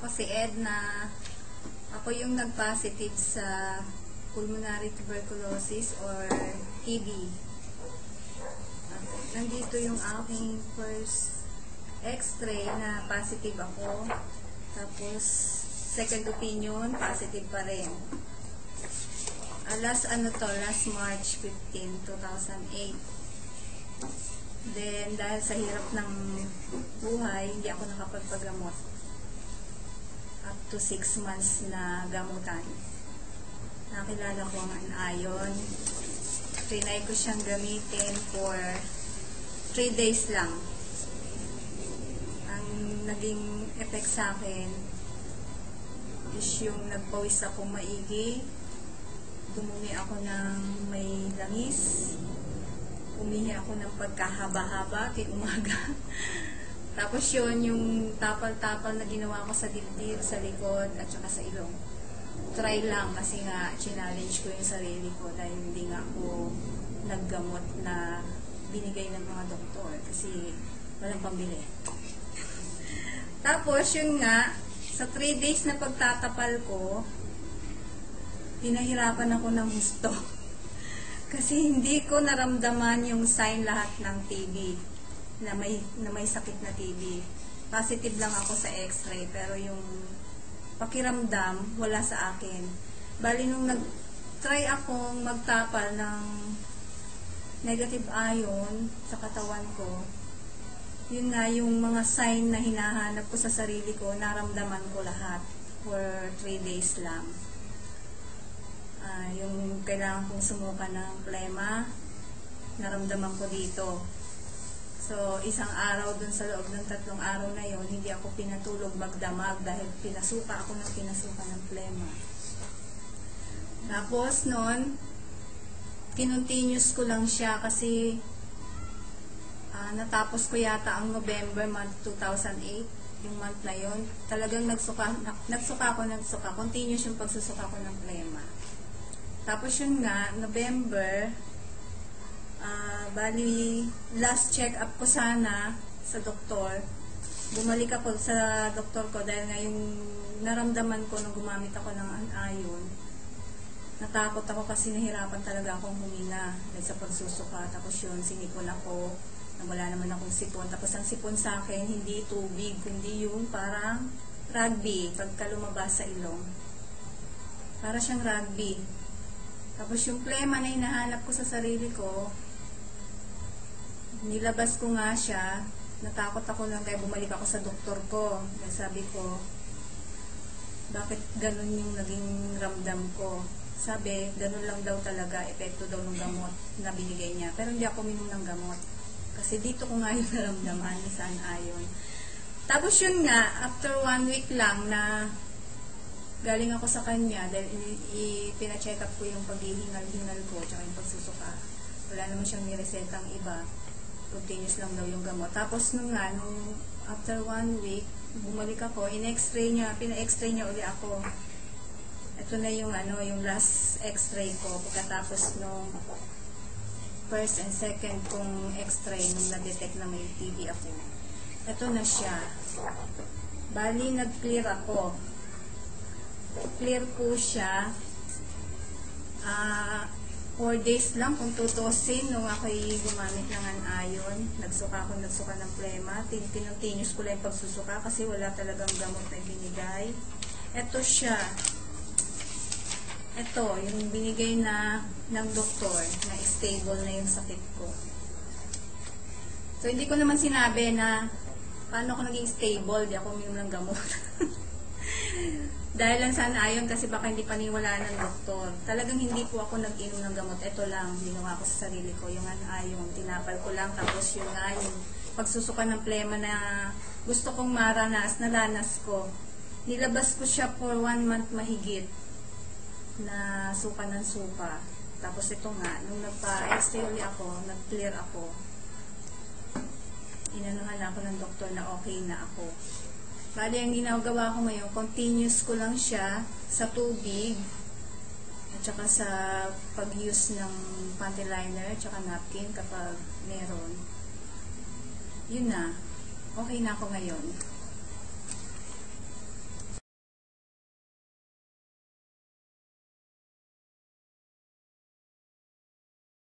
si Edna. Ako yung nag-positive sa pulmonary tuberculosis or TB. Nandito yung aking first x-ray na positive ako. Tapos, second opinion, positive pa rin. Last March 15, 2008. Then, dahil sa hirap ng buhay, hindi ako nakapagpagamot. Up to 6 months na gamutan. Nakilala ko ang iron. Trinay ko siyang gamitin for 3 days lang. Ang naging effect sa akin is yung nagpawis ako maigi, dumumi ako ng may langis, umihi ako ng pagkahaba-haba kay umaga. Tapos yun, yung tapal-tapal na ginawa ko sa dibdib, sa likod, at saka sa ilong. Try lang kasi nga, challenge ko yung sarili ko dahil hindi nga ako naggamot na binigay ng mga doktor kasi walang pambili. Tapos yun nga, sa 3 days na pagtatapal ko, pinahirapan ako ng gusto. Kasi hindi ko naramdaman yung sign lahat ng TB, na may sakit na TB. Positive lang ako sa x-ray, pero yung pakiramdam, wala sa akin. Bali, nung nag-try akong magtapal ng negative ion sa katawan ko, yun nga, yung mga sign na hinahanap ko sa sarili ko, naramdaman ko lahat for 3 days lang. Yung kailangan kong sumuka ng plema, naramdaman ko dito. So, isang araw dun sa loob ng 3 araw na yon, hindi ako pinatulog magdamag dahil pinasuka ng plema. Tapos nun, kinontinuous ko lang siya kasi natapos ko yata ang November month 2008, yung month na yon. Talagang nagsuka. Continuous yung pagsusuka ko ng plema. Tapos yun nga, November, bali, last check-up ko sana sa doktor. Bumalik ako sa doktor ko dahil nga yung naramdaman ko nung gumamit ako ng iron. Natakot ako kasi nahirapan talaga akong humina dahil sa pagsusuka. Tapos yun, sinipon ako. Wala naman akong sipon. Tapos ang sipon sa akin, hindi tubig, kundi yung parang rugby pagka lumabas sa ilong. Para siyang rugby. Tapos yung plema na hinahanap ko sa sarili ko, nilabas ko nga siya, natakot ako lang kaya bumalik ako sa doktor ko. Kaya sabi ko, bakit ganun yung naging ramdam ko? Sabi, ganun lang daw talaga, epekto daw ng gamot na binigay niya. Pero hindi ako minom ng gamot. Kasi dito ko nga yung naramdaman, saan ayon. Tapos yun nga, after 1 week lang na galing ako sa kanya dahil pina-check up ko yung paghihingal-hingal ko tsaka yung pagsusuka. Wala naman siyang niresetang iba. Continuous lang daw yung gamot. Tapos nung after 1 week, bumalik ako, pina-x-ray niya uli ako. Ito na yung yung last x-ray ko pagkatapos nung first and second kong x-ray nung na-detect na may TB ako. Ito na siya. Bali, nag-clear ako. Clear po siya. 4 days lang kung tutusin nung ako'y gumamit ng iron. Nagsuka ng plema. Continuous ko lang yung pagsusuka kasi wala talagang gamot na binigay. Ito siya. Ito, yung binigay ng doktor na stable na yung sakit ko. So, hindi ko naman sinabi na paano ako naging stable, di ako uminom ng gamot. Dahil lang sana ayon kasi baka hindi paniwalaan ng doktor. Talagang hindi po ako nag-inom ng gamot. Ito lang, ginawa ko sa sarili ko. Yung ayon, tinapal ko lang. Tapos yung pagsusuka ng plema na gusto kong nalanas ko. Nilabas ko siya for 1 month mahigit na suka ng suka. Tapos ito nga, nung nagpa-x-ray ulit ako, nag-clear ako. Inanuhan ako ng doktor na okay na ako. Bali, ang ginagawa ko ngayon, continuous ko lang siya sa tubig at saka sa pag-use ng panty liner at saka napkin kapag meron. Yun na. Okay na ako ngayon.